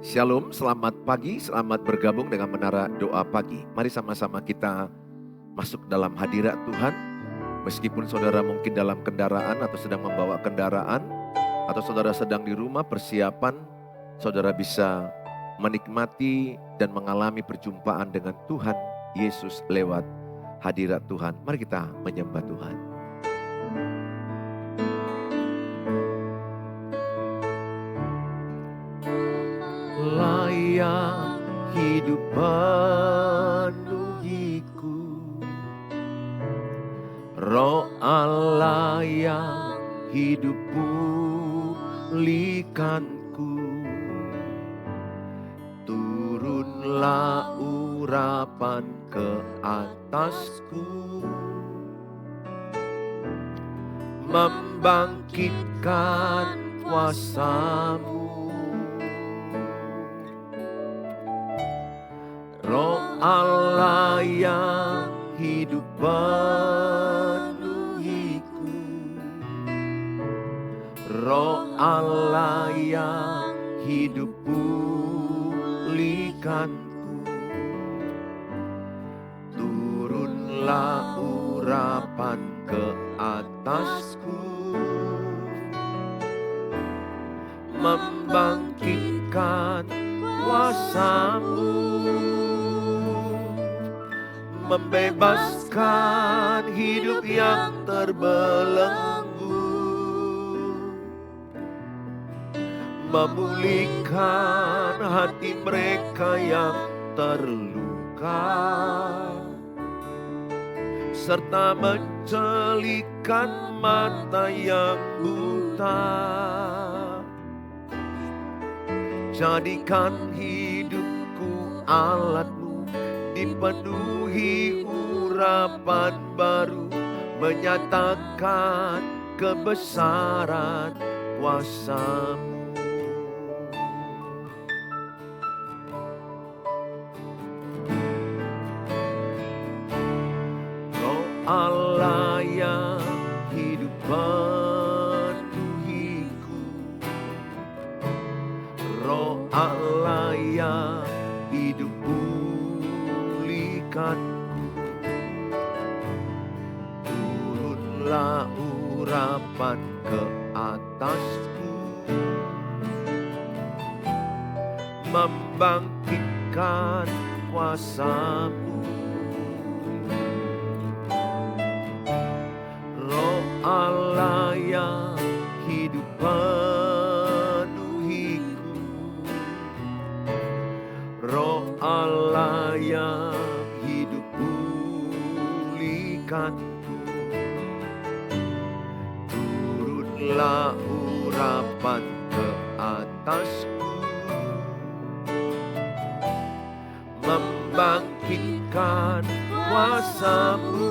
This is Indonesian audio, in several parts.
Shalom, selamat pagi, selamat bergabung dengan Menara Doa Pagi. Mari sama-sama kita masuk dalam hadirat Tuhan. Meskipun saudara mungkin dalam kendaraan atau sedang membawa kendaraan, atau saudara sedang di rumah persiapan, saudara bisa menikmati dan mengalami perjumpaan dengan Tuhan Yesus lewat hadirat Tuhan. Mari kita menyembah Tuhan. Layak hidup penuhiku, Roh Allah yang hidup pulihkanku. Turunlah urapan ke atasku, membangkitkan kuasa-Mu. Roh Allah yang hidup penuhiku, Roh Allah yang hidup pulihkanku. Turunlah urapan ke atasku, membangkitkan kuasa-Mu. Membebaskan hidup yang terbelenggu, memulihkan hati mereka yang terluka, serta mencelikkan mata yang buta. Jadikan hidupku alat-Mu, dipenuhi urapan baru, menyatakan kebesaran kuasa-Mu. Roh Allah yang hidup penuhiku, Roh Allah yang hidup turunlah urapan ke atasku, membangkitkan kuasa-Mu. Roh Allah yang hidup penuhiku, Roh Allah yang hidup pulihkanku. Turunlah urapan ke atasku, membangkitkan kuasa-Mu,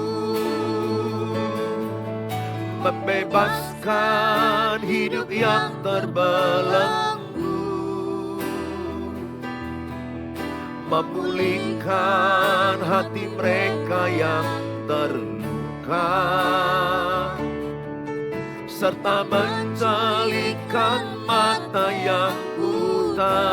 membebaskan hidup yang terbelenggu, memulihkan hati mereka yang terluka, serta mencelikkan mata yang buta.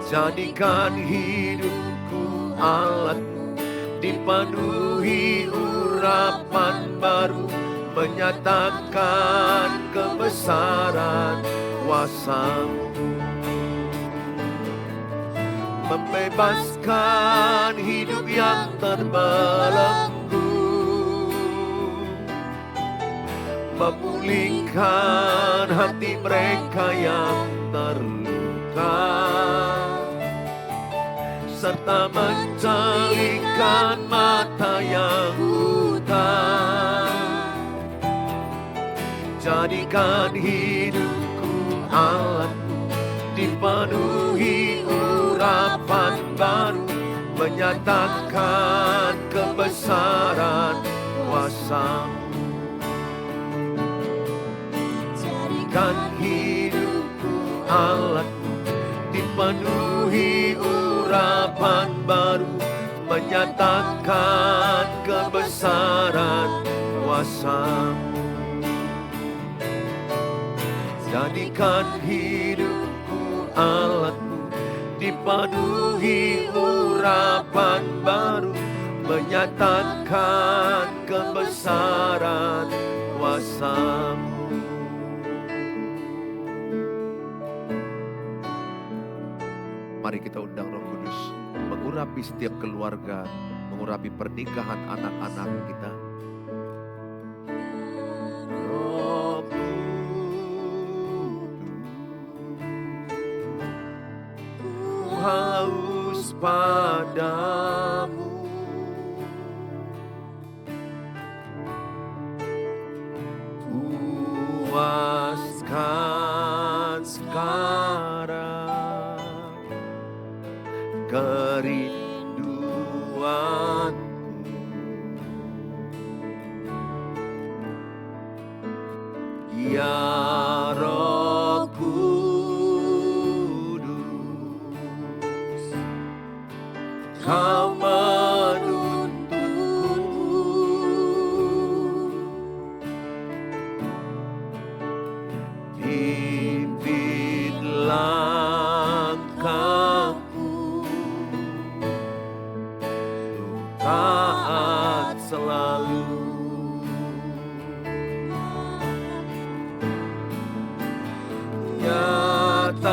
Jadikan hidupku alat-Mu, dipenuhi urapan baru, menyatakan kebesaran kuasa-Mu. Membebaskan hidup yang terbelenggu, memulihkan hati mereka yang terluka, serta mencelikkan mata yang buta. Jadikan hidupku alat-Mu, dipenuhi urapan baru, menyatakan kebesaran kuasa-Mu. Jadikan hidupku alat-Mu, dipenuhi urapan baru, menyatakan kebesaran kuasa-Mu. Jadikan hidupku alatmu, dipenuhi urapan baru, menyatakan kebesaran kuasa-Mu. Mari kita undang Roh Kudus mengurapi setiap keluarga, mengurapi pernikahan anak-anak kita. Roh Kudus, ku haus padamu. Puaskan sekarang kerinduanku, ya Roh Kudus, Kau menuntunku, pimpin langkahku, taat selalu. Nyatakan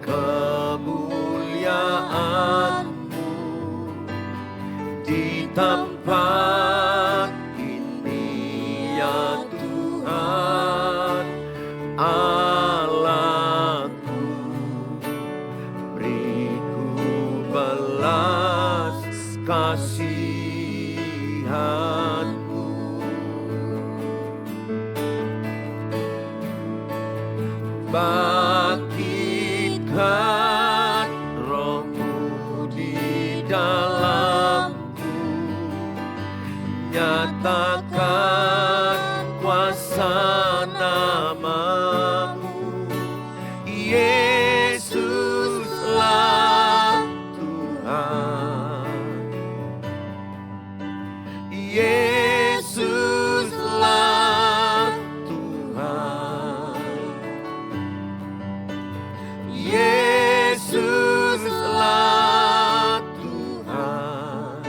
kemuliaan-Mu di tempat ini, ya Tuhan Allahku. Beriku belas kasihan-Mu. Bangkitkan Roh-Mu di dalamku, nyatakan kuasa nama-Mu. Yesuslah Tuhan, Yesuslah Tuhan, Yesuslah Tuhan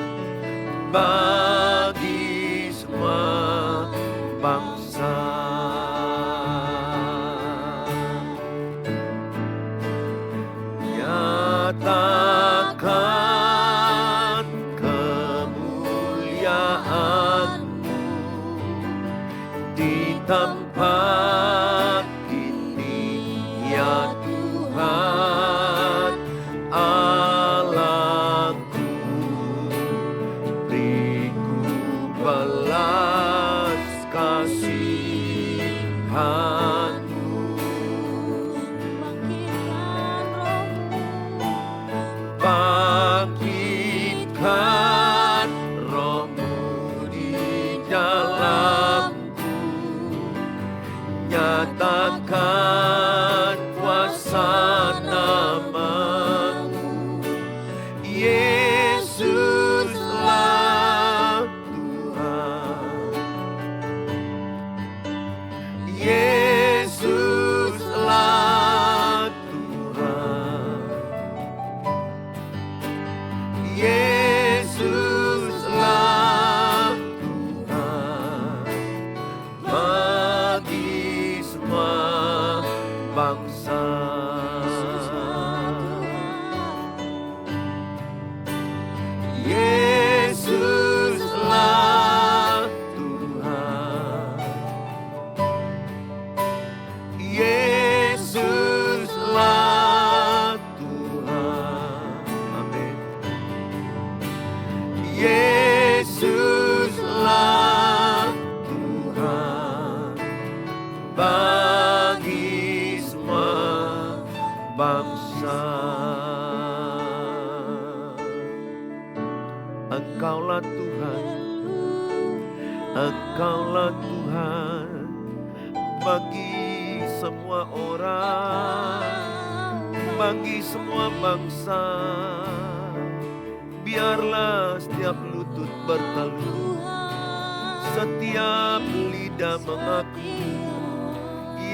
bagi semua bangsa. Nyatakan kemuliaan-Mu di tempat ini, ya Tuhan Allahku. Beriku belas kasihan-Mu. Bangkitkan Roh-Mu di dalamku, nyatakan kuasa nama-Mu. Yesuslah Tuhan, Yesuslah Tuhan, Yesuslah Tuhan bagi semua bangsa. Yesuslah Tuhan, Yesuslah Tuhan. Amin. Yesuslah Tuhan bagi semua bangsa. Engkaulah Tuhan, Engkaulah Tuhan bagi semua orang, bagi semua bangsa. Biarlah setiap lutut berteluh, setiap lidah mengaku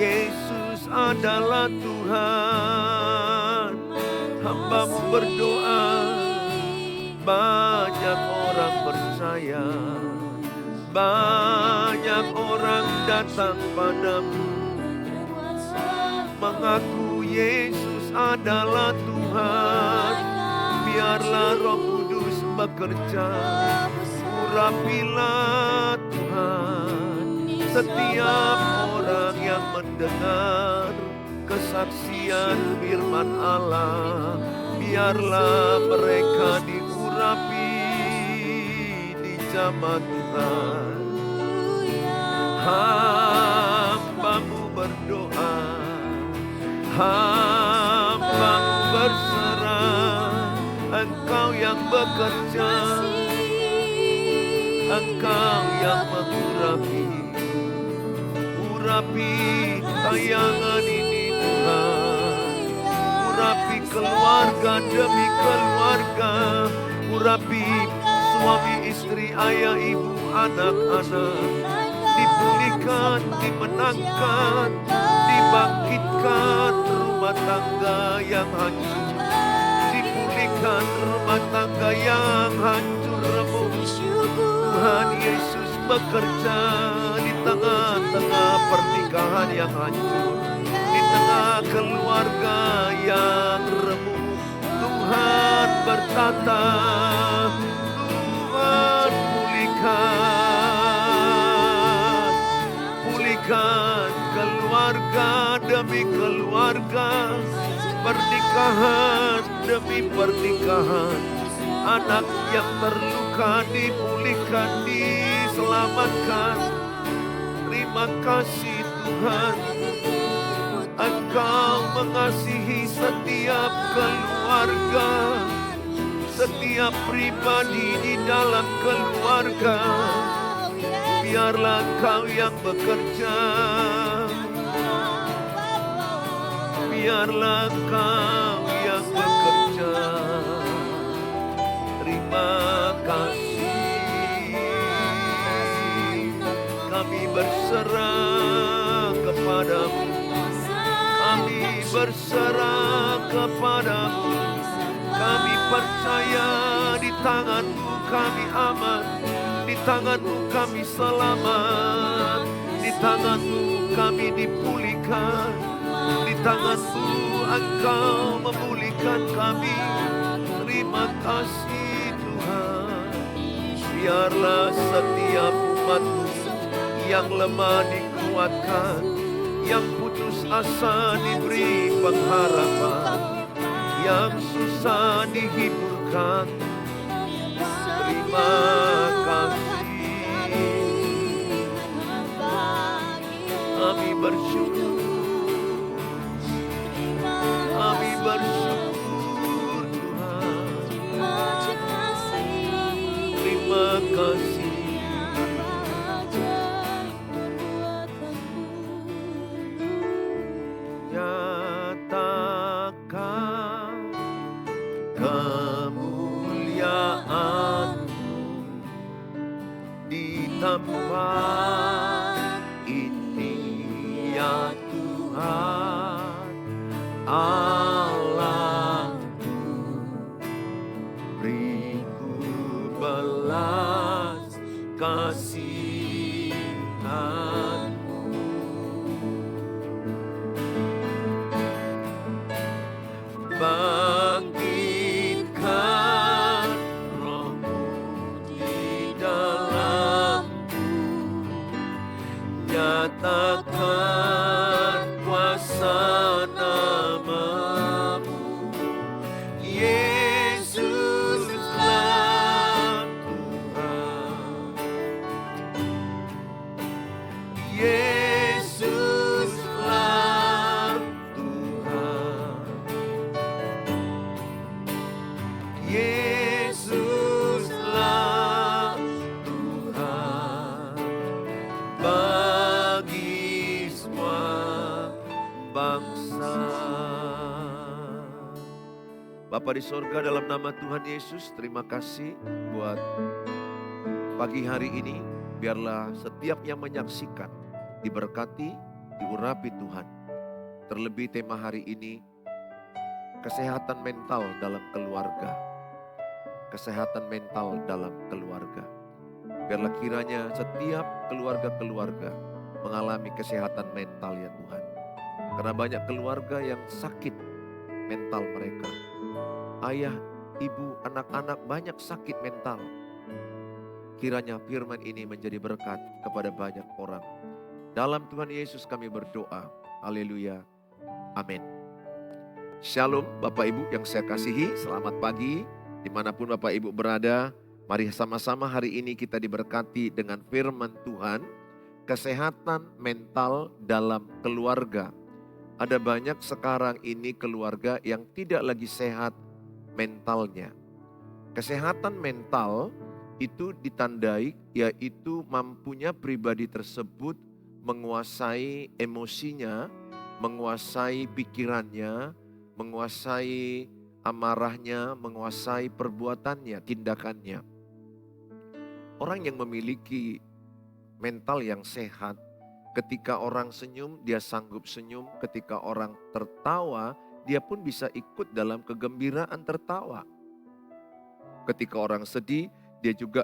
Yesus adalah Tuhan. Hamba-Mu berdoa, banyak orang percaya, banyak orang datang padamu, mengaku Yesus adalah Tuhan. Biarlah Roh Kudus bekerja, urapilah Tuhan setiap orang yang mendengar kesaksian firman Allah. Biarlah mereka diurapi di zaman Tuhan. Hamba-Mu berdoa, hamba-Mu berserah, Engkau yang bekerja, Engkau yang mengurapi, urapi tayangan ini Tuhan, urapi keluarga demi keluarga, urapi suami istri, ayah ibu, anak-anak, dipulihkan, dimenangkan, dibangkitkan rumah tangga yang hancur, dipulihkan rumah tangga yang hancur remuk. Tuhan Yesus bekerja di tengah-tengah pernikahan yang hancur, di tengah keluarga yang remuk. Tuhan bertata, Tuhan pulihkan keluarga demi keluarga, pernikahan demi pernikahan. Anak yang terluka dipulihkan, diselamatkan. Terima kasih Tuhan, Engkau mengasihi setiap keluarga, setiap pribadi di dalam keluarga. Biarlah Engkau yang bekerja, biarlah Engkau yang bekerja. Terima kasih, kami berserah kepadamu, kami berserah kepadamu. Kami percaya di tangan-Mu kami aman, di tangan-Mu kami selamat, di tangan-Mu kami dipulihkan, di tangan-Mu Engkau memulihkan kami. Terima kasih Tuhan. Biarlah setiap umat-Mu yang lemah dikuatkan, yang putus asa diberi pengharapan, yang susah dihiburkan. Terima kasih, kami bersyukur, kami bersyukur Tuhan. Terima kasih. Nyatakan kemuliaan-Mu di tempat ini ya Tuhan Allahku. Beriku belas kasihan-Mu, bangkitkan Roh-Mu di dalamku, nyatakan kuasa nama-Mu. Yesuslah Tuhan, Yesuslah Tuhan, Yesuslah Tuhan bagi semua bangsa. Bapa di sorga, dalam nama Tuhan Yesus, terima kasih buat pagi hari ini. Biarlah setiap yang menyaksikan diberkati, diurapi Tuhan. Terlebih tema hari ini, kesehatan mental dalam keluarga. Kesehatan mental dalam keluarga. Biarlah kiranya setiap keluarga-keluarga mengalami kesehatan mental ya Tuhan. Karena banyak keluarga yang sakit mental mereka. Ayah, ibu, anak-anak banyak sakit mental. Kiranya firman ini menjadi berkat kepada banyak orang. Dalam Tuhan Yesus kami berdoa. Haleluya. Amin. Shalom Bapak Ibu yang saya kasihi. Selamat pagi. Dimanapun Bapak Ibu berada. Mari sama-sama hari ini kita diberkati dengan firman Tuhan. Kesehatan mental dalam keluarga. Ada banyak sekarang ini keluarga yang tidak lagi sehat mentalnya. Kesehatan mental itu ditandai yaitu mampunya pribadi tersebut menguasai emosinya, menguasai pikirannya, menguasai amarahnya, menguasai perbuatannya, tindakannya. Orang yang memiliki mental yang sehat, ketika orang senyum, dia sanggup senyum. Ketika orang tertawa, dia pun bisa ikut dalam kegembiraan tertawa. Ketika orang sedih, dia juga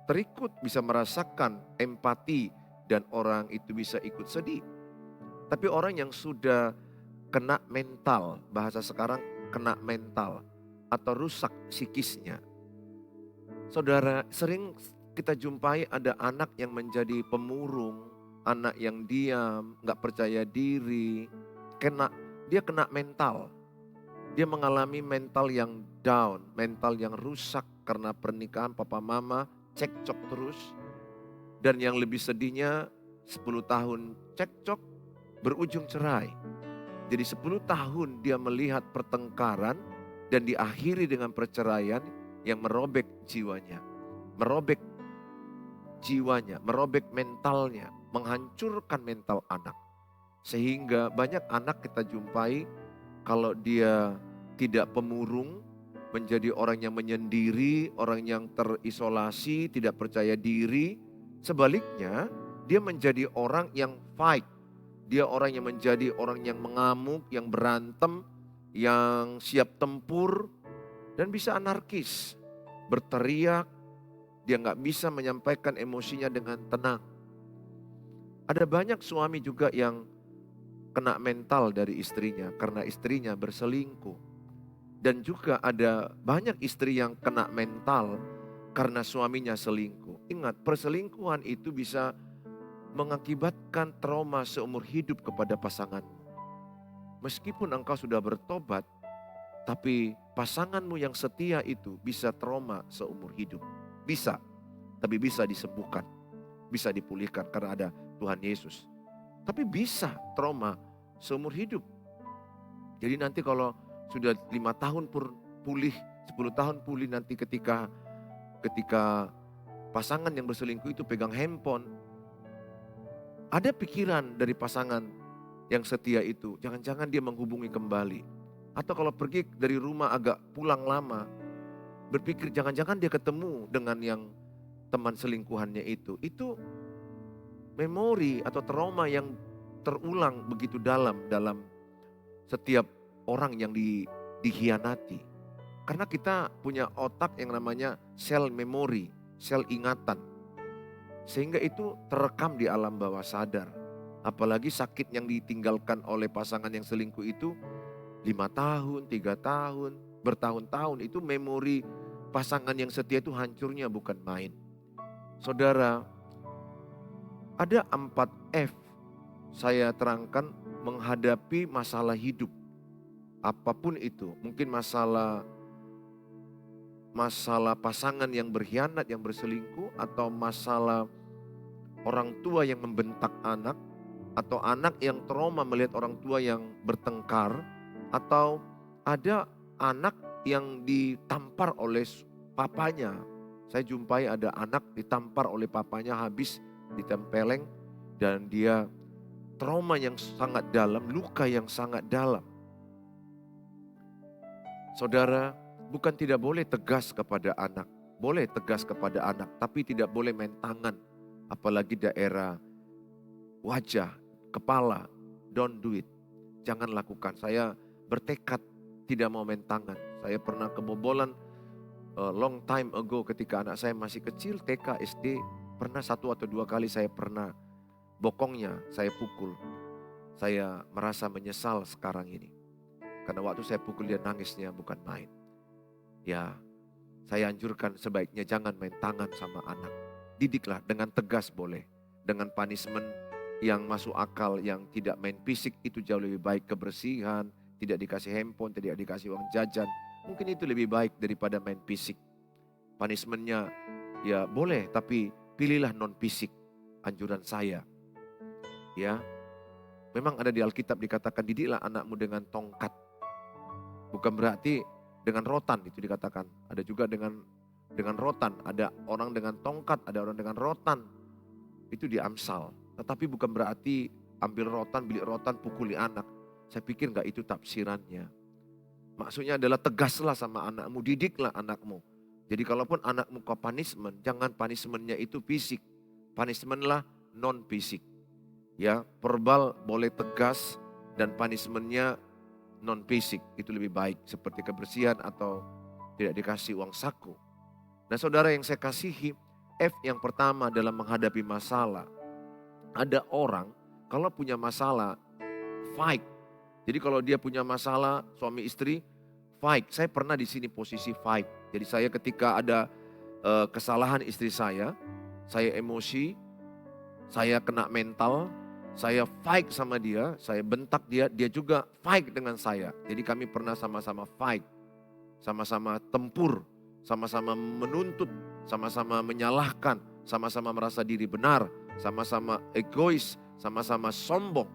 terikut, bisa merasakan empati dan orang itu bisa ikut sedih. Tapi orang yang sudah kena mental, bahasa sekarang kena mental atau rusak psikisnya. Saudara, sering kita jumpai ada anak yang menjadi pemurung, anak yang diam, gak percaya diri, dia kena mental. Dia mengalami mental yang down, mental yang rusak karena pernikahan papa mama, cekcok terus. Dan yang lebih sedihnya 10 tahun cekcok berujung cerai. Jadi 10 tahun dia melihat pertengkaran dan diakhiri dengan perceraian yang merobek jiwanya. Merobek jiwanya, merobek mentalnya, menghancurkan mental anak. Sehingga banyak anak kita jumpai kalau dia tidak pemurung, menjadi orang yang menyendiri, orang yang terisolasi, tidak percaya diri. Sebaliknya, dia menjadi orang yang fight. Dia orang yang menjadi orang yang mengamuk, yang berantem, yang siap tempur, dan bisa anarkis. Berteriak, dia gak bisa menyampaikan emosinya dengan tenang. Ada banyak suami juga yang kena mental dari istrinya karena istrinya berselingkuh. Dan juga ada banyak istri yang kena mental karena suaminya selingkuh. Ingat, perselingkuhan itu bisa mengakibatkan trauma seumur hidup kepada pasanganmu. Meskipun engkau sudah bertobat, tapi pasanganmu yang setia itu bisa trauma seumur hidup. Bisa, tapi bisa disembuhkan, bisa dipulihkan karena ada Tuhan Yesus. Tapi bisa trauma seumur hidup. Jadi nanti kalau sudah 5 tahun pulih, 10 tahun pulih, nanti ketika pasangan yang berselingkuh itu pegang handphone, ada pikiran dari pasangan yang setia itu, jangan-jangan dia menghubungi kembali. Atau kalau pergi dari rumah agak pulang lama, berpikir jangan-jangan dia ketemu dengan yang teman selingkuhannya itu. Itu memori atau trauma yang terulang begitu dalam setiap orang yang dikhianati. Karena kita punya otak yang namanya sel memori, sel ingatan. Sehingga itu terekam di alam bawah sadar. Apalagi sakit yang ditinggalkan oleh pasangan yang selingkuh itu 5 tahun, 3 tahun, bertahun-tahun. Itu memori pasangan yang setia itu hancurnya bukan main. Saudara, ada 4 F saya terangkan menghadapi masalah hidup. Apapun itu, mungkin masalah pasangan yang berkhianat, yang berselingkuh, atau masalah orang tua yang membentak anak, atau anak yang trauma melihat orang tua yang bertengkar, atau ada anak yang ditampar oleh papanya. Saya jumpai ada anak ditampar oleh papanya habis ditempeleng dan dia trauma yang sangat dalam, luka yang sangat dalam. Saudara, bukan tidak boleh tegas kepada anak. Boleh tegas kepada anak, tapi tidak boleh main tangan. Apalagi daerah wajah, kepala, don't do it. Jangan lakukan. Saya bertekad tidak mau main tangan. Saya pernah kebobolan long time ago ketika anak saya masih kecil, TK, SD. Pernah 1 atau 2 kali saya pernah bokongnya, saya pukul. Saya merasa menyesal sekarang ini. Karena waktu saya pukul dia nangisnya bukan main. Ya, saya anjurkan sebaiknya jangan main tangan sama anak. Didiklah dengan tegas boleh. Dengan punishment yang masuk akal, yang tidak main fisik itu jauh lebih baik. Kebersihan, tidak dikasih handphone, tidak dikasih uang jajan. Mungkin itu lebih baik daripada main fisik. Punishmentnya ya boleh, tapi pilihlah non fisik. Anjuran saya. Ya, memang ada di Alkitab dikatakan didiklah anakmu dengan tongkat. Bukan berarti dengan rotan itu dikatakan. Ada juga dengan rotan. Ada orang dengan tongkat, ada orang dengan rotan. Itu di Amsal. Tetapi bukan berarti ambil rotan, bilik rotan, pukuli anak. Saya pikir enggak itu tafsirannya. Maksudnya adalah tegaslah sama anakmu, didiklah anakmu. Jadi kalaupun anakmu ke punishment, jangan punishmentnya itu fisik. Punishmentlah non fisik. Ya, verbal boleh tegas dan punishmentnya non fisik, itu lebih baik seperti kebersihan atau tidak dikasih uang saku. Nah saudara yang saya kasihi, F yang pertama dalam menghadapi masalah. Ada orang kalau punya masalah, fight. Jadi kalau dia punya masalah suami istri, fight. Saya pernah di sini posisi fight. Jadi saya ketika ada kesalahan istri saya emosi, saya kena mental, saya fight sama dia, saya bentak dia, dia juga fight dengan saya. Jadi kami pernah sama-sama fight, sama-sama tempur, sama-sama menuntut, sama-sama menyalahkan, sama-sama merasa diri benar, sama-sama egois, sama-sama sombong.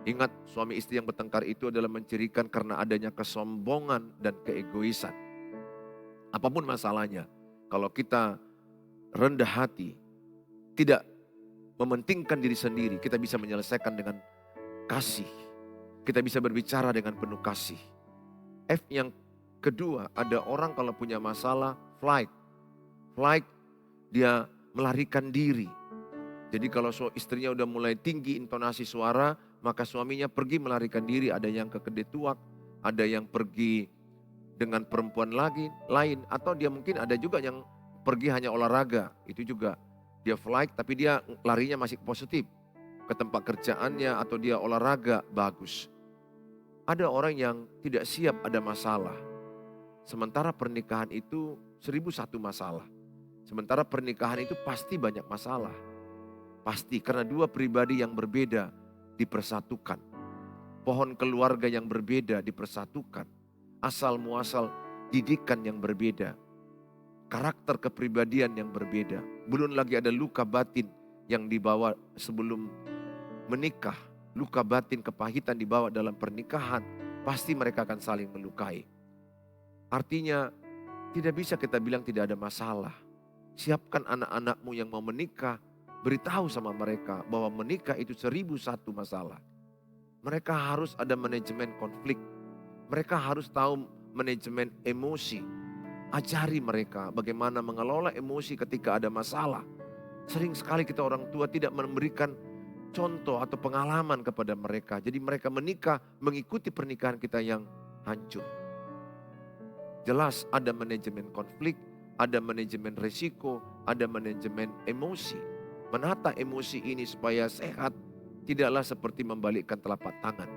Ingat, suami istri yang bertengkar itu adalah mencirikan karena adanya kesombongan dan keegoisan. Apapun masalahnya, kalau kita rendah hati, tidak mementingkan diri sendiri, kita bisa menyelesaikan dengan kasih. Kita bisa berbicara dengan penuh kasih. F yang kedua, ada orang kalau punya masalah, flight. Flight, dia melarikan diri. Jadi kalau istrinya udah mulai tinggi intonasi suara, maka suaminya pergi melarikan diri. Ada yang ke kedai tuak, ada yang pergi dengan perempuan lain. Atau dia mungkin ada juga yang pergi hanya olahraga, itu juga. Dia flight tapi dia larinya masih positif. Ke tempat kerjaannya atau dia olahraga bagus. Ada orang yang tidak siap ada masalah. Sementara pernikahan itu 1001 masalah. Sementara pernikahan itu pasti banyak masalah. Pasti karena dua pribadi yang berbeda dipersatukan. Pohon keluarga yang berbeda dipersatukan. Asal muasal didikan yang berbeda. Karakter kepribadian yang berbeda. Belum lagi ada luka batin yang dibawa sebelum menikah. Luka batin kepahitan dibawa dalam pernikahan. Pasti mereka akan saling melukai. Artinya tidak bisa kita bilang tidak ada masalah. Siapkan anak-anakmu yang mau menikah. Beritahu sama mereka bahwa menikah itu 1001 masalah. Mereka harus ada manajemen konflik. Mereka harus tahu manajemen emosi. Ajari mereka bagaimana mengelola emosi ketika ada masalah. Sering sekali kita orang tua tidak memberikan contoh atau pengalaman kepada mereka. Jadi mereka menikah mengikuti pernikahan kita yang hancur. Jelas ada manajemen konflik, ada manajemen risiko, ada manajemen emosi. Menata emosi ini supaya sehat tidaklah seperti membalikkan telapak tangan.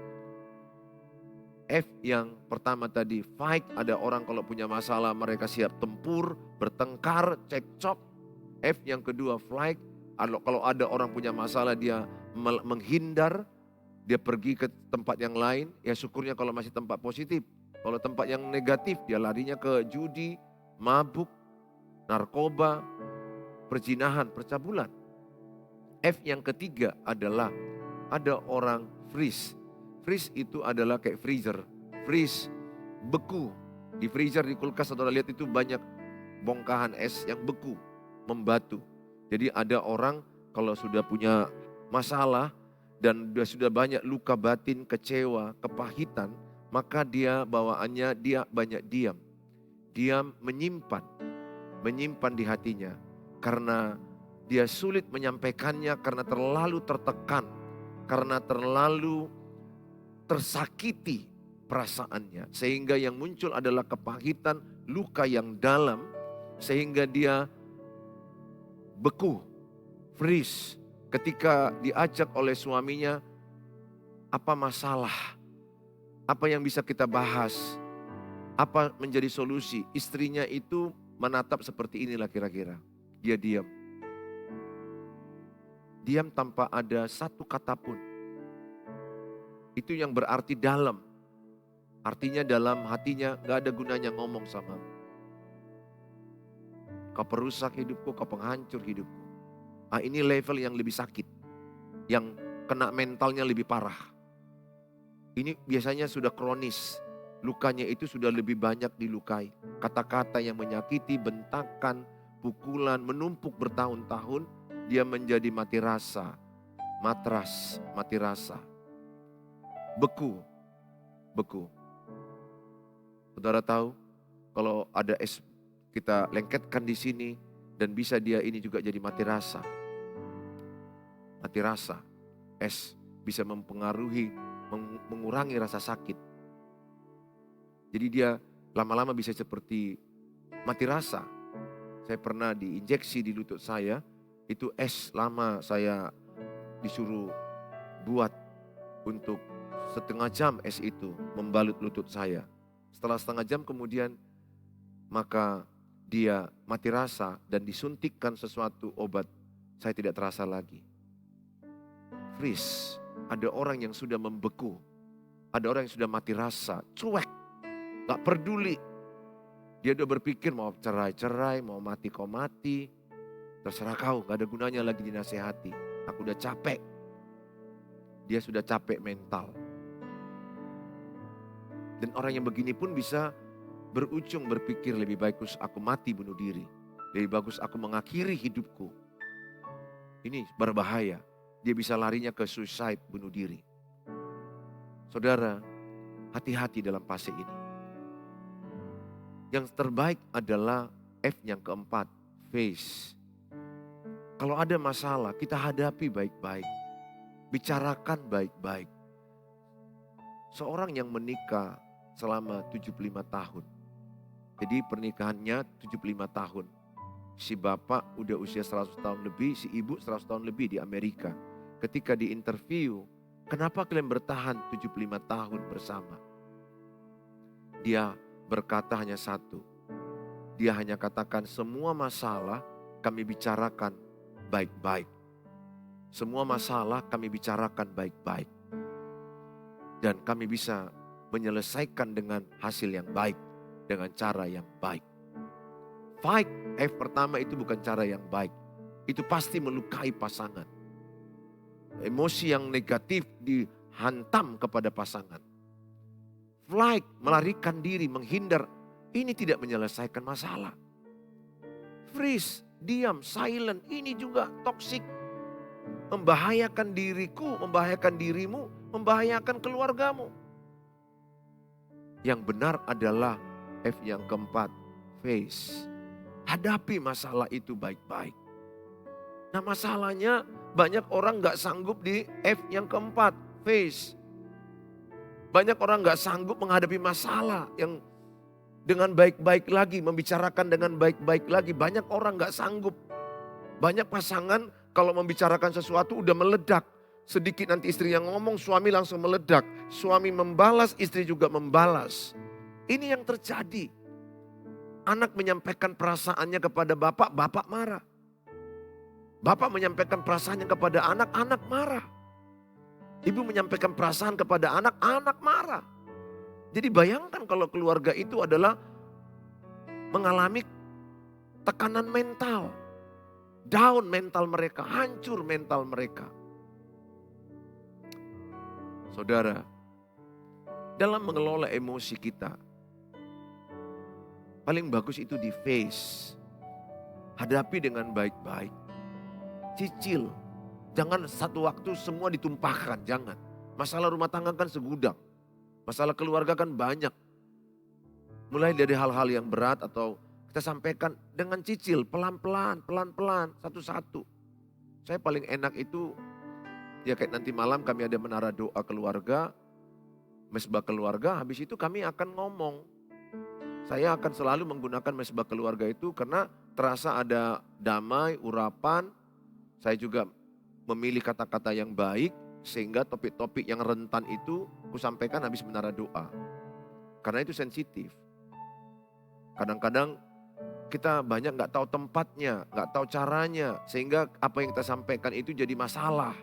F yang pertama tadi, fight. Ada orang kalau punya masalah mereka siap tempur, bertengkar, cekcok. F yang kedua, flight. Kalau ada orang punya masalah dia menghindar, dia pergi ke tempat yang lain. Ya syukurnya kalau masih tempat positif. Kalau tempat yang negatif dia larinya ke judi, mabuk, narkoba, perzinahan, percabulan. F yang ketiga adalah ada orang freeze. Freeze itu adalah kayak freezer. Freeze, beku. Di freezer, di kulkas saudara lihat itu banyak bongkahan es yang beku, membatu. Jadi ada orang kalau sudah punya masalah dan sudah banyak luka batin, kecewa, kepahitan, maka dia bawaannya dia banyak diam. Diam menyimpan di hatinya. Karena dia sulit menyampaikannya karena terlalu tertekan. karena terlalu tersakiti perasaannya. Sehingga yang muncul adalah kepahitan, luka yang dalam. Sehingga dia beku, freeze. Ketika diajak oleh suaminya, apa masalah? Apa yang bisa kita bahas? Apa menjadi solusi? Istrinya itu menatap seperti inilah kira-kira. Dia diam. Diam tanpa ada satu kata pun. Itu yang berarti dalam. Artinya dalam hatinya gak ada gunanya ngomong sama. Kau perusak hidupku, kau penghancur hidupku. Ini level yang lebih sakit. Yang kena mentalnya lebih parah. Ini biasanya sudah kronis. Lukanya itu sudah lebih banyak dilukai. Kata-kata yang menyakiti, bentakan, pukulan, menumpuk bertahun-tahun. Dia menjadi mati rasa. Matras, mati rasa. Beku. Beku. Saudara tahu, kalau ada es kita lengketkan di sini. Dan bisa dia ini juga jadi mati rasa. Mati rasa. Es bisa mempengaruhi, mengurangi rasa sakit. Jadi dia lama-lama bisa seperti mati rasa. Saya pernah diinjeksi di lutut saya. Itu es lama saya disuruh buat untuk setengah jam es itu membalut lutut saya. Setelah setengah jam kemudian maka dia mati rasa dan disuntikkan sesuatu obat. Saya tidak terasa lagi. Freeze. Ada orang yang sudah membeku. Ada orang yang sudah mati rasa. Cuek. Gak peduli. Dia udah berpikir mau cerai-cerai, mau mati kau mati. Terserah kau, gak ada gunanya lagi dinasehati. Aku udah capek. Dia sudah capek mental. Dan orang yang begini pun bisa berujung berpikir lebih bagus aku mati bunuh diri. Lebih bagus aku mengakhiri hidupku. Ini berbahaya. Dia bisa larinya ke suicide, bunuh diri. Saudara, hati-hati dalam fase ini. Yang terbaik adalah F yang keempat, face. Kalau ada masalah, kita hadapi baik-baik. Bicarakan baik-baik. Seorang yang menikah selama 75 tahun. Jadi pernikahannya 75 tahun. Si bapak udah usia 100 tahun lebih, si ibu 100 tahun lebih di Amerika. Ketika diinterview, kenapa kalian bertahan 75 tahun bersama? Dia berkata hanya satu. Dia hanya katakan semua masalah kami bicarakan baik-baik. Semua masalah kami bicarakan baik-baik. Dan kami bisa menyelesaikan dengan hasil yang baik. Dengan cara yang baik. Fight, F pertama itu bukan cara yang baik. Itu pasti melukai pasangan. Emosi yang negatif dihantam kepada pasangan. Flight, melarikan diri, menghindar. Ini tidak menyelesaikan masalah. Freeze, diam, silent. Ini juga toksik. Membahayakan diriku, membahayakan dirimu, membahayakan keluargamu. Yang benar adalah F yang keempat, face. Hadapi masalah itu baik-baik. Nah masalahnya banyak orang gak sanggup di F yang keempat, face. Banyak orang gak sanggup menghadapi masalah yang dengan baik-baik lagi, membicarakan dengan baik-baik lagi. Banyak orang gak sanggup. Banyak pasangan kalau membicarakan sesuatu udah meledak. Sedikit nanti istri yang ngomong, suami langsung meledak. Suami membalas, istri juga membalas. Ini yang terjadi. Anak menyampaikan perasaannya kepada bapak, bapak marah. Bapak menyampaikan perasaannya kepada anak, anak marah. Ibu menyampaikan perasaan kepada anak, anak marah. Jadi bayangkan kalau keluarga itu adalah mengalami tekanan mental. Down mental mereka, hancur mental mereka. Saudara, dalam mengelola emosi kita, paling bagus itu di face. Hadapi dengan baik-baik. Cicil. Jangan satu waktu semua ditumpahkan, jangan. Masalah rumah tangga kan segudang. Masalah keluarga kan banyak. Mulai dari hal-hal yang berat atau kita sampaikan dengan cicil, pelan-pelan, pelan-pelan, satu-satu. Saya paling enak itu Ya kayak nanti malam kami ada menara doa keluarga, mesbah keluarga, habis itu kami akan ngomong. Saya akan selalu menggunakan mesbah keluarga itu karena terasa ada damai, urapan. Saya juga memilih kata-kata yang baik sehingga topik-topik yang rentan itu kusampaikan habis menara doa. Karena itu sensitif. Kadang-kadang kita banyak nggak tahu tempatnya, nggak tahu caranya, sehingga apa yang kita sampaikan itu jadi masalah.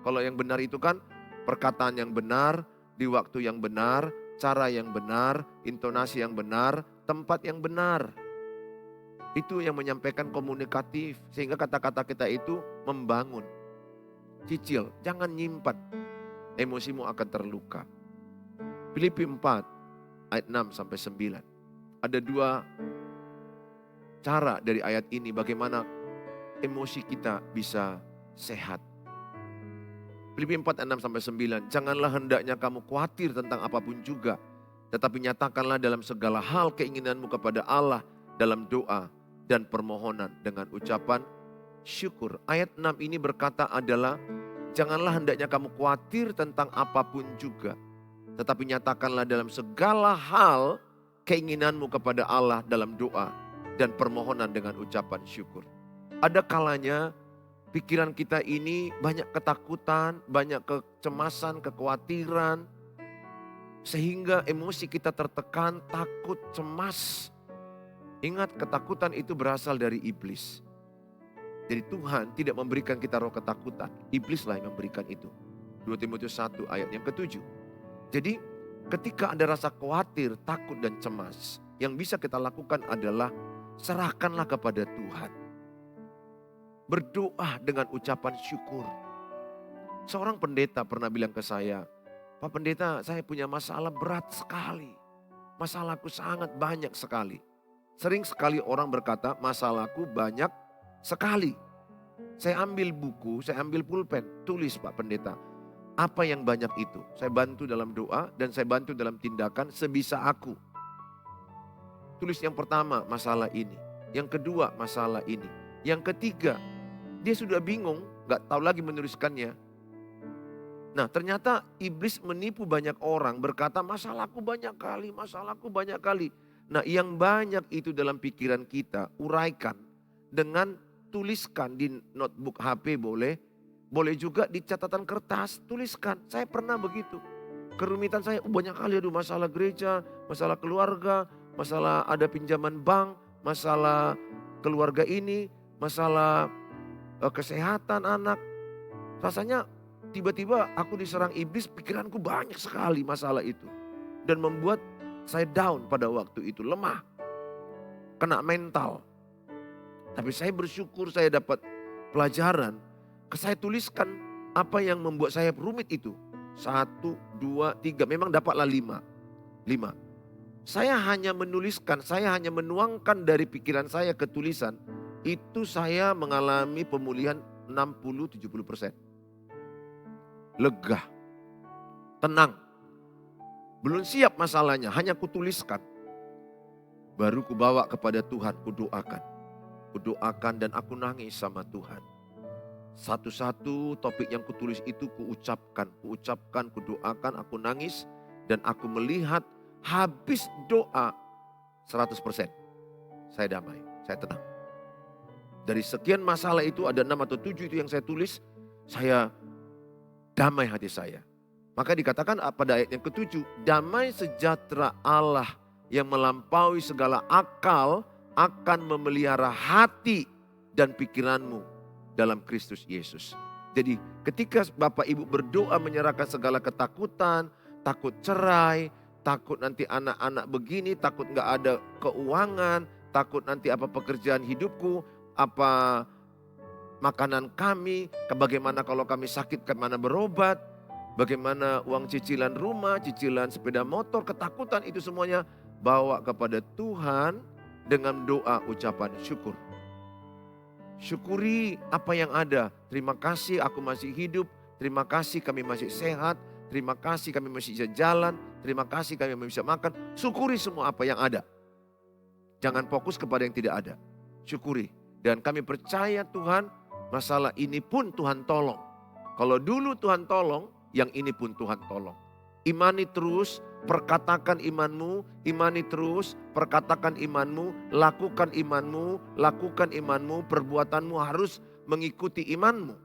Kalau yang benar itu kan perkataan yang benar, di waktu yang benar, cara yang benar, intonasi yang benar, tempat yang benar. Itu yang menyampaikan komunikatif, sehingga kata-kata kita itu membangun. Cicil, jangan nyimpan, emosimu akan terluka. Filipi 4 ayat 6 sampai 9. Ada dua cara dari ayat ini bagaimana emosi kita bisa sehat. Filipi 4 ayat 6 sampai 9. Janganlah hendaknya kamu khawatir tentang apapun juga, tetapi nyatakanlah dalam segala hal keinginanmu kepada Allah dalam doa dan permohonan dengan ucapan syukur. Ayat 6 ini berkata adalah janganlah hendaknya kamu khawatir tentang apapun juga, tetapi nyatakanlah dalam segala hal keinginanmu kepada Allah dalam doa dan permohonan dengan ucapan syukur. Ada kalanya pikiran kita ini banyak ketakutan, banyak kecemasan, kekhawatiran, sehingga emosi kita tertekan, takut, cemas. Ingat, ketakutan itu berasal dari iblis. Jadi Tuhan tidak memberikan kita roh ketakutan, iblislah yang memberikan itu. 2 Timotius 1 ayat yang ke-7. Jadi ketika ada rasa khawatir, takut dan cemas, yang bisa kita lakukan adalah serahkanlah kepada Tuhan. Berdoa dengan ucapan syukur. Seorang pendeta pernah bilang ke saya, Pak Pendeta, saya punya masalah berat sekali. Masalahku sangat banyak sekali. Sering sekali orang berkata, masalahku banyak sekali. Saya ambil buku, saya ambil pulpen, tulis Pak Pendeta. Apa yang banyak itu? Saya bantu dalam doa dan saya bantu dalam tindakan sebisa aku. Tulis yang pertama, masalah ini. Yang kedua, masalah ini. Yang ketiga, dia sudah bingung, gak tahu lagi menuliskannya. Nah ternyata iblis menipu banyak orang berkata masalahku banyak kali, masalahku banyak kali. Nah yang banyak itu dalam pikiran kita uraikan dengan tuliskan di notebook HP boleh. Boleh juga di catatan kertas tuliskan. Saya pernah begitu. Kerumitan saya banyak kali, aduh masalah gereja, masalah keluarga, masalah ada pinjaman bank, masalah keluarga ini, masalah kesehatan anak. Rasanya tiba-tiba aku diserang iblis, pikiranku banyak sekali masalah itu. Dan membuat saya down pada waktu itu, lemah. Kena mental. Tapi saya bersyukur saya dapat pelajaran. Saya tuliskan apa yang membuat saya rumit itu. 1, 2, 3, memang dapatlah 5. Saya hanya menuliskan, saya hanya menuangkan dari pikiran saya ke tulisan. Itu saya mengalami pemulihan 60-70%. Lega, tenang. Belum siap masalahnya, hanya kutuliskan. Baru kubawa kepada Tuhan, kudoakan. Kudoakan dan aku nangis sama Tuhan. Satu-satu topik yang kutulis itu kuucapkan, kudoakan, aku nangis. Dan aku melihat habis doa 100%. Saya damai, saya tenang. Dari sekian masalah itu ada 6 atau 7 itu yang saya tulis, saya damai hati saya. Maka dikatakan pada ayat yang ke-7, damai sejahtera Allah yang melampaui segala akal akan memelihara hati dan pikiranmu dalam Kristus Yesus. Jadi ketika Bapak Ibu berdoa menyerahkan segala ketakutan, takut cerai, takut nanti anak-anak begini, takut gak ada keuangan, takut nanti apa pekerjaan hidupku, apa makanan kami, bagaimana kalau kami sakit kemana berobat, bagaimana uang cicilan rumah, cicilan sepeda motor, ketakutan itu semuanya bawa kepada Tuhan dengan doa ucapan syukur. Syukuri apa yang ada. Terima kasih aku masih hidup, terima kasih kami masih sehat, terima kasih kami masih bisa jalan, terima kasih kami masih bisa makan. Syukuri semua apa yang ada. Jangan fokus kepada yang tidak ada. Syukuri. Dan kami percaya Tuhan, masalah ini pun Tuhan tolong. Kalau dulu Tuhan tolong, yang ini pun Tuhan tolong. Imani terus, perkatakan imanmu, imani terus, perkatakan imanmu, lakukan imanmu, lakukan imanmu, perbuatanmu harus mengikuti imanmu.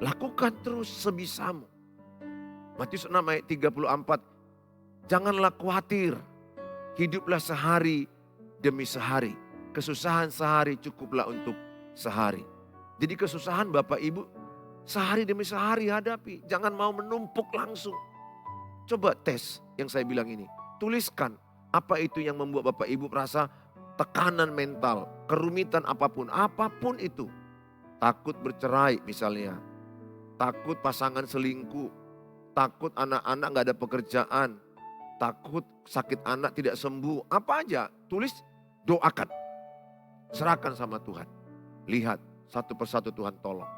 Lakukan terus sebisamu. Matius 6 ayat 34, janganlah khawatir, hiduplah sehari demi sehari. Kesusahan sehari cukuplah untuk sehari. Jadi kesusahan Bapak Ibu sehari demi sehari hadapi. Jangan mau menumpuk langsung. Coba tes yang saya bilang ini. Tuliskan apa itu yang membuat Bapak Ibu merasa tekanan mental, kerumitan apapun. Apapun itu. Takut bercerai misalnya. Takut pasangan selingkuh. Takut anak-anak gak ada pekerjaan. Takut sakit anak tidak sembuh. Apa aja tulis, doakan. Serahkan sama Tuhan. Lihat satu persatu Tuhan tolong.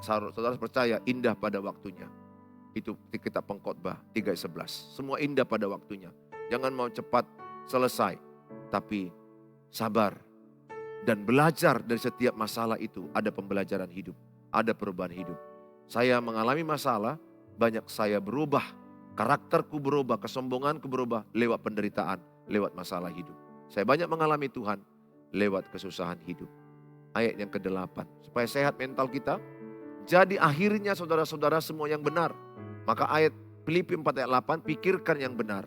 Saudara percaya indah pada waktunya. Itu kitab Pengkhotbah 3:11. Semua indah pada waktunya. Jangan mau cepat selesai. Tapi sabar. Dan belajar dari setiap masalah itu. Ada pembelajaran hidup. Ada perubahan hidup. Saya mengalami masalah. Banyak saya berubah. Karakterku berubah. Kesombonganku berubah. Lewat penderitaan. Lewat masalah hidup. Saya banyak mengalami Tuhan. Lewat kesusahan hidup. Ayat yang ke-8. Supaya sehat mental kita. Jadi akhirnya saudara-saudara semua yang benar. Maka ayat Filipi 4 ayat 8, pikirkan yang benar.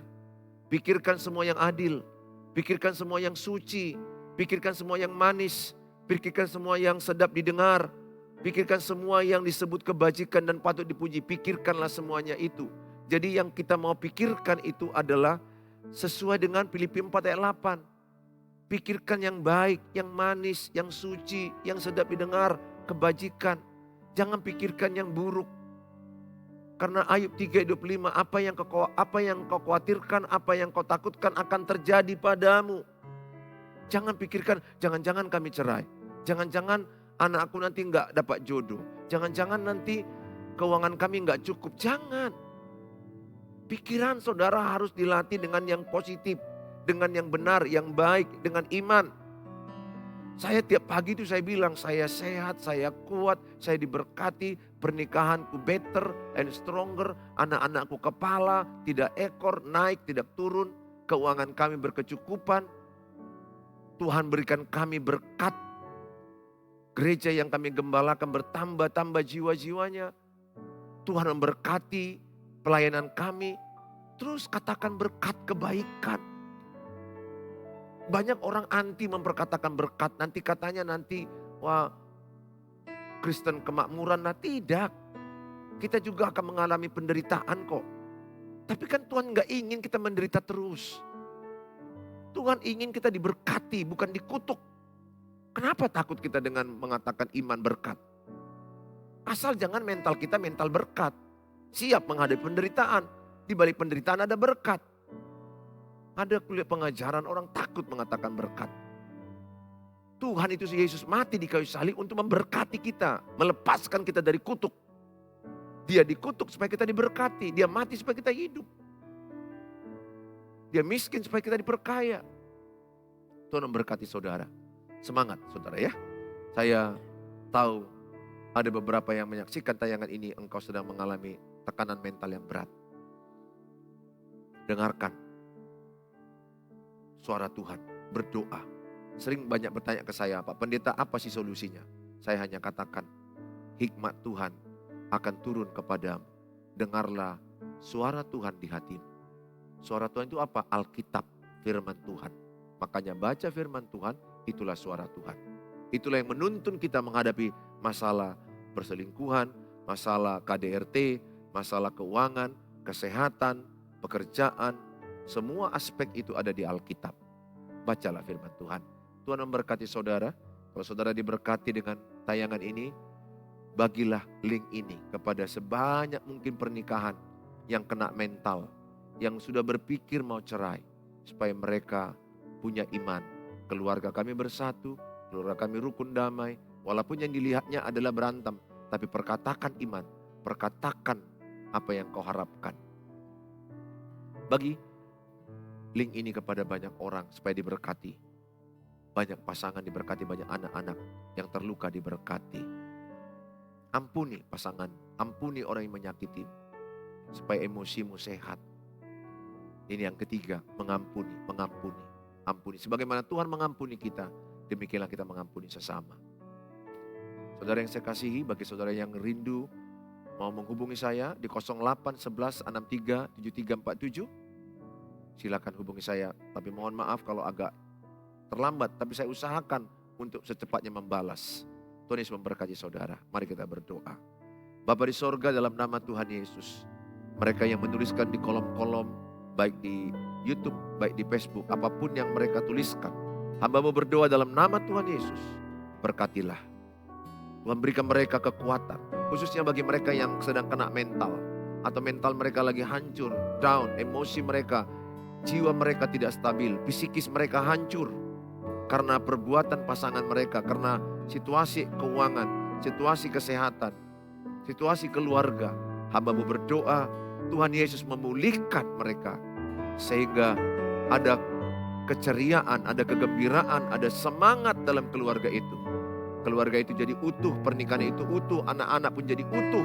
Pikirkan semua yang adil. Pikirkan semua yang suci. Pikirkan semua yang manis. Pikirkan semua yang sedap didengar. Pikirkan semua yang disebut kebajikan dan patut dipuji. Pikirkanlah semuanya itu. Jadi yang kita mau pikirkan itu adalah sesuai dengan Filipi 4 ayat 8. Pikirkan yang baik, yang manis, yang suci, yang sedap didengar, kebajikan. Jangan pikirkan yang buruk. Karena Ayub 3:25, apa yang kau khawatirkan, apa yang kau takutkan akan terjadi padamu. Jangan pikirkan, jangan-jangan kami cerai. Jangan-jangan anak aku nanti enggak dapat jodoh. Jangan-jangan nanti keuangan kami enggak cukup. Jangan. Pikiran saudara harus dilatih dengan yang positif. Dengan yang benar, yang baik, dengan iman. Saya tiap pagi itu saya bilang, saya sehat, saya kuat, saya diberkati, pernikahanku better and stronger, anak-anakku kepala, tidak ekor, naik, tidak turun, keuangan kami berkecukupan, Tuhan berikan kami berkat, gereja yang kami gembalakan bertambah-tambah jiwa-jiwanya, Tuhan memberkati pelayanan kami, terus katakan berkat kebaikan. Banyak orang anti memperkatakan berkat. Nanti katanya wah Kristen kemakmuran. Nah tidak. Kita juga akan mengalami penderitaan kok. Tapi kan Tuhan gak ingin kita menderita terus. Tuhan ingin kita diberkati bukan dikutuk. Kenapa takut kita dengan mengatakan iman berkat? Asal jangan mental kita mental berkat. Siap menghadapi penderitaan. Di balik penderitaan ada berkat. Ada kuliah pengajaran orang takut mengatakan berkat. Tuhan itu Yesus mati di kayu salib untuk memberkati kita. Melepaskan kita dari kutuk. Dia dikutuk supaya kita diberkati. Dia mati supaya kita hidup. Dia miskin supaya kita diperkaya. Tuhan memberkati saudara. Semangat saudara ya. Saya tahu ada beberapa yang menyaksikan tayangan ini. Engkau sedang mengalami tekanan mental yang berat. Dengarkan suara Tuhan, berdoa. Sering banyak bertanya ke saya, Pak Pendeta apa sih solusinya? Saya hanya katakan, hikmat Tuhan akan turun kepadamu. Dengarlah suara Tuhan di hatimu. Suara Tuhan itu apa? Alkitab, firman Tuhan. Makanya baca firman Tuhan, itulah suara Tuhan. Itulah yang menuntun kita menghadapi masalah perselingkuhan, masalah KDRT, masalah keuangan, kesehatan, pekerjaan. Semua aspek itu ada di Alkitab. Bacalah firman Tuhan. Tuhan memberkati saudara. Kalau saudara diberkati dengan tayangan ini, bagilah link ini kepada sebanyak mungkin pernikahan yang kena mental, yang sudah berpikir mau cerai, supaya mereka punya iman. Keluarga kami bersatu, keluarga kami rukun damai, walaupun yang dilihatnya adalah berantem, tapi perkatakan iman, perkatakan apa yang kau harapkan. Bagi link ini kepada banyak orang supaya diberkati. Banyak pasangan diberkati, banyak anak-anak yang terluka diberkati. Ampuni pasangan, ampuni orang yang menyakitimu, supaya emosimu sehat. Ini yang ketiga, mengampuni, mengampuni, ampuni. Sebagaimana Tuhan mengampuni kita, demikianlah kita mengampuni sesama. Saudara yang saya kasihi, bagi saudara yang rindu mau menghubungi saya di 08 11 63 7347, silakan hubungi saya. Tapi mohon maaf kalau agak terlambat, tapi saya usahakan untuk secepatnya membalas. Tuhan Yesus memberkati saudara. Mari kita berdoa. Bapa di sorga, dalam nama Tuhan Yesus, mereka yang menuliskan di kolom-kolom, baik di YouTube, baik di Facebook, apapun yang mereka tuliskan, hamba-Mu berdoa dalam nama Tuhan Yesus, berkatilah. Tuhan berikan mereka kekuatan, khususnya bagi mereka yang sedang kena mental, atau mental mereka lagi hancur, down, emosi mereka, jiwa mereka tidak stabil, psikis mereka hancur karena perbuatan pasangan mereka, karena situasi keuangan, situasi kesehatan, situasi keluarga. Hamba-Mu berdoa, Tuhan Yesus memulihkan mereka, sehingga ada keceriaan, ada kegembiraan, ada semangat dalam keluarga itu. Keluarga itu jadi utuh, pernikahan itu utuh, anak-anak pun jadi utuh.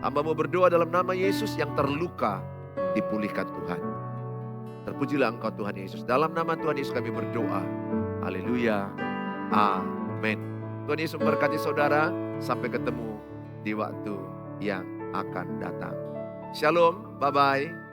Hamba-Mu berdoa dalam nama Yesus, yang terluka dipulihkan Tuhan. Terpujilah Engkau Tuhan Yesus. Dalam nama Tuhan Yesus kami berdoa. Haleluya. Amin. Tuhan Yesus memberkati saudara. Sampai ketemu di waktu yang akan datang. Shalom. Bye-bye.